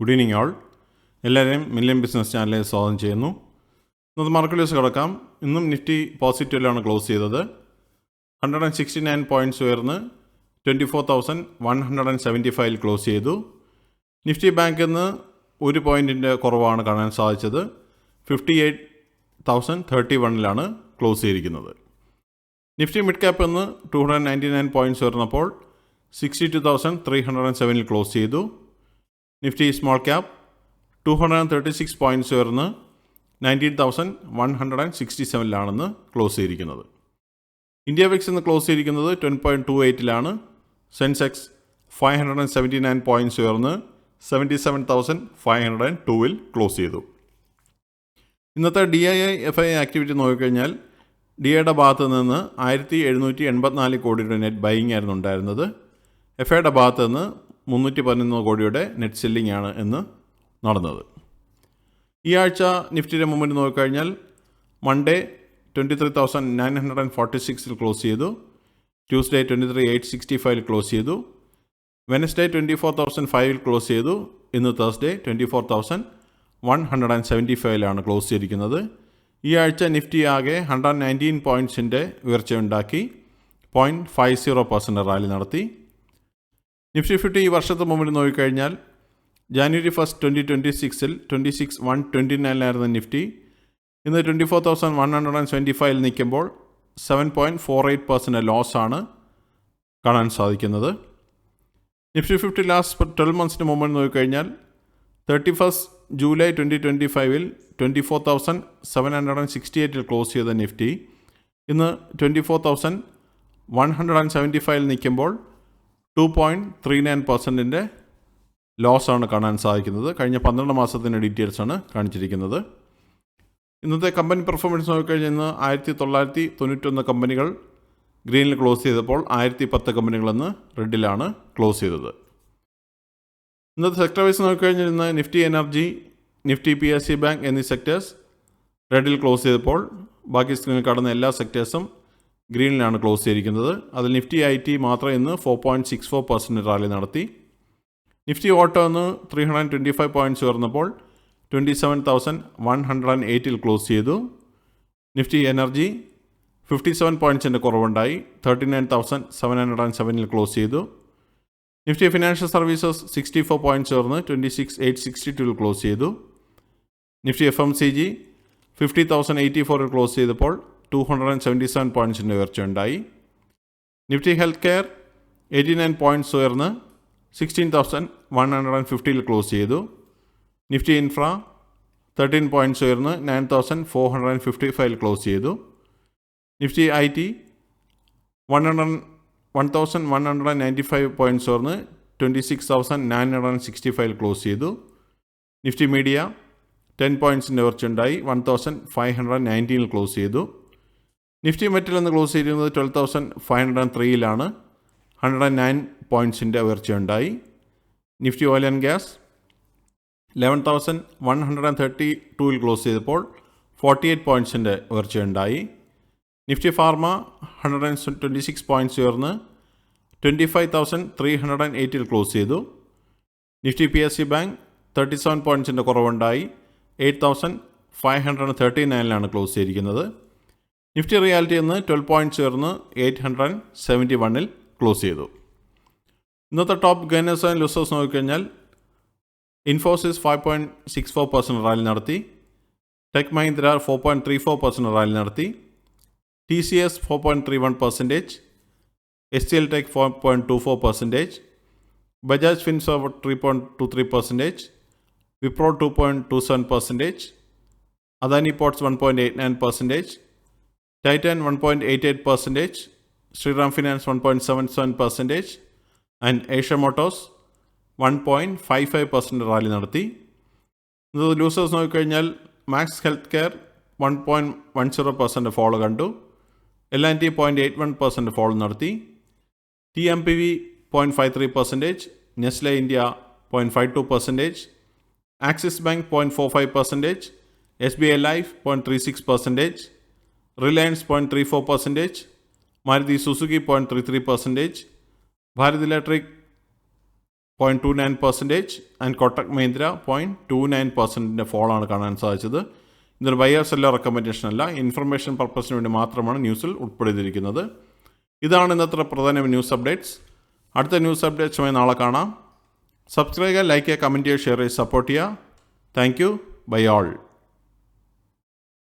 Good evening ആൾ. എല്ലാവരെയും million business ചാനലിൽ സ്വാഗതം ചെയ്യുന്നു. ഇന്നത്തെ മാർക്കറ്റിലേക്ക് കിടക്കാം. ഇന്നും നിഫ്റ്റി പോസിറ്റീവിലാണ് ക്ലോസ് ചെയ്തത്. 169 പോയിൻറ്റ്സ് ഉയർന്ന് 24,175 ക്ലോസ് ചെയ്തു. നിഫ്റ്റി ബാങ്കിൽ നിന്ന് 1 പോയിൻറ്റിൻ്റെ കുറവാണ് കാണാൻ സാധിച്ചത്. 58,031 ക്ലോസ് ചെയ്തിരിക്കുന്നത്. നിഫ്റ്റി മിഡ് ക്യാപ്പ് നിന്ന് 299 പോയിൻറ്റ്സ് ഉയർന്നപ്പോൾ 62,307 ക്ലോസ് ചെയ്തു. നിഫ്റ്റി സ്മോൾ ക്യാപ്പ് 236 പോയിൻറ്റ്സ് ഉയർന്ന് 19,167 ക്ലോസ് ചെയ്തിരിക്കുന്നത്. ഇന്ത്യ വിക്സ് ഇന്ന് ക്ലോസ് ചെയ്തിരിക്കുന്നത് 10.28 സെൻസെക്സ് 579 പോയിൻറ്റ്സ് ഉയർന്ന് 77,502 ക്ലോസ് ചെയ്തു. ഇന്നത്തെ DII FII ആക്ടിവിറ്റി നോക്കിക്കഴിഞ്ഞാൽ DIയുടെ ഭാഗത്ത് നിന്ന് 1,784 കോടിയുടെ നെറ്റ് ബൈയിങ് ആയിരുന്നു ഉണ്ടായിരുന്നത്. FIയുടെ ഭാഗത്ത് നിന്ന് 311 കോടിയുടെ നെറ്റ് സെല്ലിംഗ് ആണ് ഇന്ന് നടന്നത്. ഈ ആഴ്ച നിഫ്റ്റിയുടെ മൂവ്മെൻറ്റ് നോക്കിക്കഴിഞ്ഞാൽ മൺഡേ 23,946 ക്ലോസ് ചെയ്തു. ട്യൂസ്ഡേ 23,865 ക്ലോസ് ചെയ്തു. വെനസ്ഡേ 24,005 ക്ലോസ് ചെയ്തു. ഇന്ന് തേഴ്സ്ഡേ 24,175 ക്ലോസ് ചെയ്തിരിക്കുന്നത്. ഈ ആഴ്ച നിഫ്റ്റി ആകെ 119 പോയിൻറ്റ്സിൻ്റെ ഉയർച്ചയുണ്ടാക്കി 0.50% റാലി നടത്തി. നിഫ്റ്റി 50 ഈ വർഷത്തെ മുമ്പിൽ നോക്കിക്കഴിഞ്ഞാൽ ജാനുവരി 1, 2026 26,129 നിഫ്റ്റി ഇന്ന് 24,175 നിൽക്കുമ്പോൾ 7.48% ലോസാണ് കാണാൻ സാധിക്കുന്നത്. നിഫ്റ്റി 50 ലാസ്റ്റ് 12 മന്ത്സിന് മുമ്പിൽ നോക്കിക്കഴിഞ്ഞാൽ 31 ജൂലൈ 2025 24,768 ക്ലോസ് ചെയ്ത നിഫ്റ്റി ഇന്ന് 24,175 നിൽക്കുമ്പോൾ 2.39% ലോസാണ് കാണാൻ സാധിക്കുന്നത്. കഴിഞ്ഞ 12 മാസത്തിൻ്റെ ഡീറ്റെയിൽസാണ് കാണിച്ചിരിക്കുന്നത്. ഇന്നത്തെ കമ്പനി പെർഫോമൻസ് നോക്കിക്കഴിഞ്ഞാൽ ഇന്ന് 1,991 കമ്പനികൾ ഗ്രീനിൽ ക്ലോസ് ചെയ്തപ്പോൾ 1,010 കമ്പനികളെന്ന് റെഡിലാണ് ക്ലോസ് ചെയ്തത്. ഇന്നത്തെ സെക്ടർ വൈസ് നോക്കിക്കഴിഞ്ഞാൽ ഇന്ന് Nifty energy, Nifty PSU bank എന്നീ സെക്ടേഴ്സ് റെഡിൽ ക്ലോസ് ചെയ്തപ്പോൾ ബാക്കി സ്ക്രീനിൽ കാണുന്ന എല്ലാ സെക്ടേഴ്സും ഗ്രീനിലാണ് ക്ലോസ് ചെയ്തിരിക്കുന്നത്. അതിൽ നിഫ്റ്റി IT മാത്രം ഇന്ന് 4.64% റാലി നടത്തി. നിഫ്റ്റി ഓട്ടോ ഇന്ന് 325 പോയിൻറ്റ്സ് ഉയർന്നപ്പോൾ 27,108 ക്ലോസ് ചെയ്തു. നിഫ്റ്റി എനർജി 57 പോയിൻറ്റ്സിൻ്റെ കുറവുണ്ടായി 39,707 ക്ലോസ് ചെയ്തു. നിഫ്റ്റി ഫിനാൻഷ്യൽ സർവീസസ് 64 പോയിൻറ്റ്സ് ഉയർന്ന് 26,862 ക്ലോസ് ചെയ്തു. നിഫ്റ്റി FMCG 50,084 ക്ലോസ് ചെയ്തപ്പോൾ 277 പോയിൻറ്റ്സിൻ്റെ ഉയർച്ചയുണ്ടായി. നിഫ്റ്റി ഹെൽത്ത് കെയർ 89 പോയിൻറ്റ്സ് ഉയർന്ന് 16,150 ക്ലോസ് ചെയ്തു. നിഫ്റ്റി ഇൻഫ്ര 13 പോയിൻറ്റ്സ് ഉയർന്ന് 9,455 ക്ലോസ് ചെയ്തു. നിഫ്റ്റി IT 1,195 പോയിൻറ്റ്സ് ഉയർന്ന് 26,965 ക്ലോസ് ചെയ്തു. നിഫ്റ്റി മീഡിയ 10 പോയിൻറ്റ്സിൻ്റെ ഉയർച്ചയുണ്ടായി 1,519 ക്ലോസ് ചെയ്തു. നിഫ്റ്റി മെറ്റൽ എന്ന് ക്ലോസ് ചെയ്തിരുന്നത് 12,503 109 പോയിൻറ്റ്സിൻ്റെ ഉയർച്ചയുണ്ടായി. Nifty oil and gas 11,132 close ചെയ്തപ്പോൾ 48 പോയിൻറ്റ്സിൻ്റെ ഉയർച്ചയുണ്ടായി. നിഫ്റ്റി ഫാർമ 126 പോയിൻറ്റ്സ് ഉയർന്ന് 25,308 ക്ലോസ് ചെയ്തു. നിഫ്റ്റി PSU ബാങ്ക് 37 പോയിൻറ്റ്സിൻ്റെ കുറവുണ്ടായി 8,539 ക്ലോസ് ചെയ്തിരിക്കുന്നത്. നിഫ്റ്റി റിയാലിറ്റി എന്ന് 12 പോയിൻറ്റ്സ് ഉയർന്ന് 871 ക്ലോസ് ചെയ്തു. ഇന്നത്തെ ടോപ്പ് ഗെയിനേഴ്സ് ആൻഡ് ലൂസേഴ്സ് നോക്കിക്കഴിഞ്ഞാൽ ഇൻഫോസിസ് 5.64% റാലി നടത്തി. ടെക് മഹീന്ദ്ര 4.34% റാലി നടത്തി. TCS 4.31%, STL Tech 4.24%, Bajaj Finserv 3.23%, Wipro 2.27%, Adani ports 1.89%, Titan 1.88%, Shriram finance 1.77% and Eicher motors 1.55% rally നടത്തി. ഇത് ലൂസേഴ്സ് നോക്കിക്കഴിഞ്ഞാൽ മാക്സ് ഹെൽത്ത് കെയർ 1.10% ഫോളോ കണ്ടു. L&T 0.81% ഫോളോ നടത്തി. TMPV 0.53%, Nestle India 0.52%, axis bank 0.45%, SBI life 0.36%, Reliance 0.34%, Maruti Suzuki 0.33%, Bharat electric 0.29% and Kotak Mahindra 0.29% ഫോളാണ് കാണാൻ സാധിച്ചത്. ഇതൊരു ബയർ സെല്ലർ റെക്കമെൻഡേഷൻ അല്ല, ഇൻഫർമേഷൻ പർപ്പസിന് വേണ്ടി മാത്രമാണ് ന്യൂസിൽ ഉൾപ്പെടുത്തിയിരിക്കുന്നത്. ഇതാണ് ഇന്നത്തെ പ്രധാന ന്യൂസ് അപ്ഡേറ്റ്സ്. അടുത്ത ന്യൂസ് അപ്ഡേറ്റ്സുമായി നാളെ കാണാം. സബ്സ്ക്രൈബ് ചെയ്യുക, ലൈക്ക് ചെയ്യുക, കമൻറ്റ് ചെയ്യുക, ഷെയർ ചെയ്യുക, സപ്പോർട്ട് ചെയ്യുക. Thank you. Bye all.